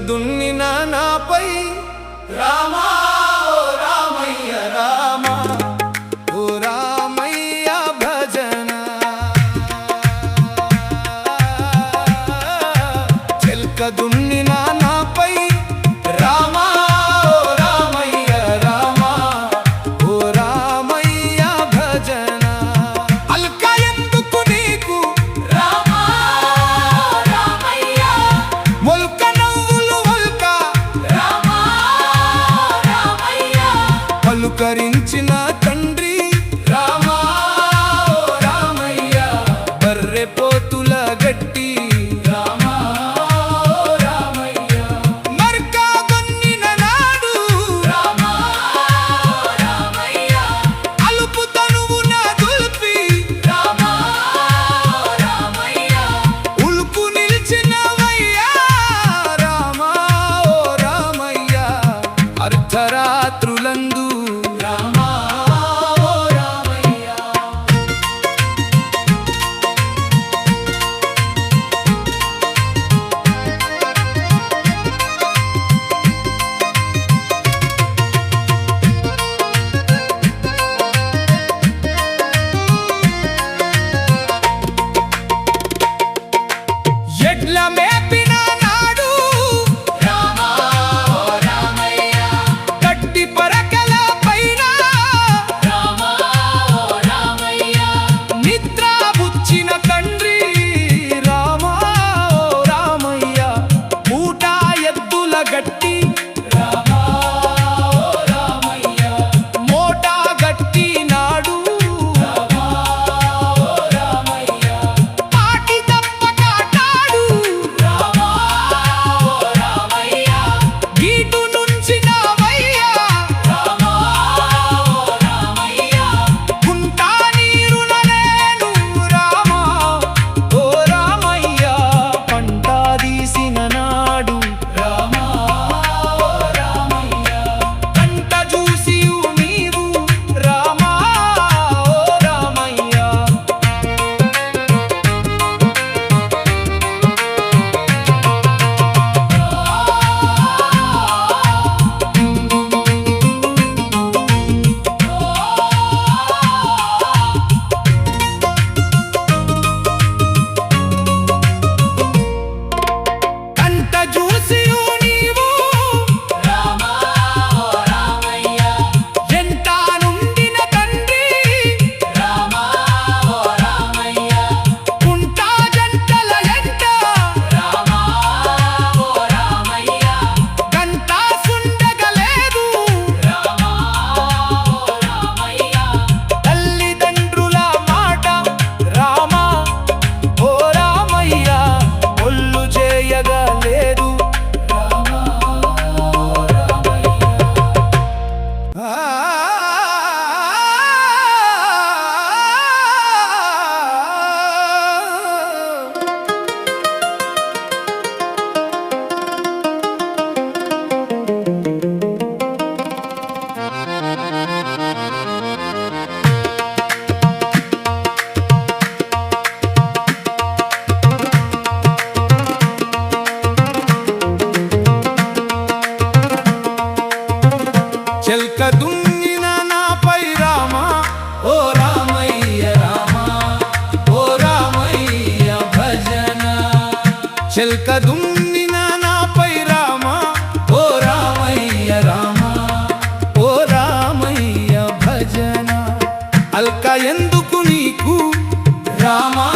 దున్నిన నాపై రామా ఓ రామయ్య రామా ఓ రామయ్య భజన చెల్క దున్నిన నాపై రామా ఓ రామయ్య రామా ఓ రామయ్య భజన అల్క ఎందుకు నీకు రామా రామయ్య మొల్క పలుకరించిన తండ్రి రామా ఓ రామయ్య బర్రె పోతుల గట్టి రామా ఓ రామయ్య మర్కా దున్నిన నాడు రామా ఓ రామయ్య అలుపు తనువున దుల్పి రామా ఓ రామయ్య ఉలుకు నిలిచినవయ్యా రామా ఓ రామయ్య అర్ధరాత్రులందు గట్టి రామా ఓ రామయ్య మోటా గట్టి నాడు రామా ఓ రామయ్య పాటి తప్పకాటాడు రామా ఓ రామయ్య గీటు నుంచినవయ్య రామా ఓ రామయ్య గుంటా నీరున నేను రామా ఓ రామయ్య పంట తీసిన నాడు రామా చెల్క దున్నిన నాపై రామా ఓ రామయ్య రామా ఓ రామయ్య భజన చెల్క దున్నిన నాపై రామా ఓ రామయ్య రామా ఓ రామయ్య భజన అల్క ఎందుకు నీకు రామా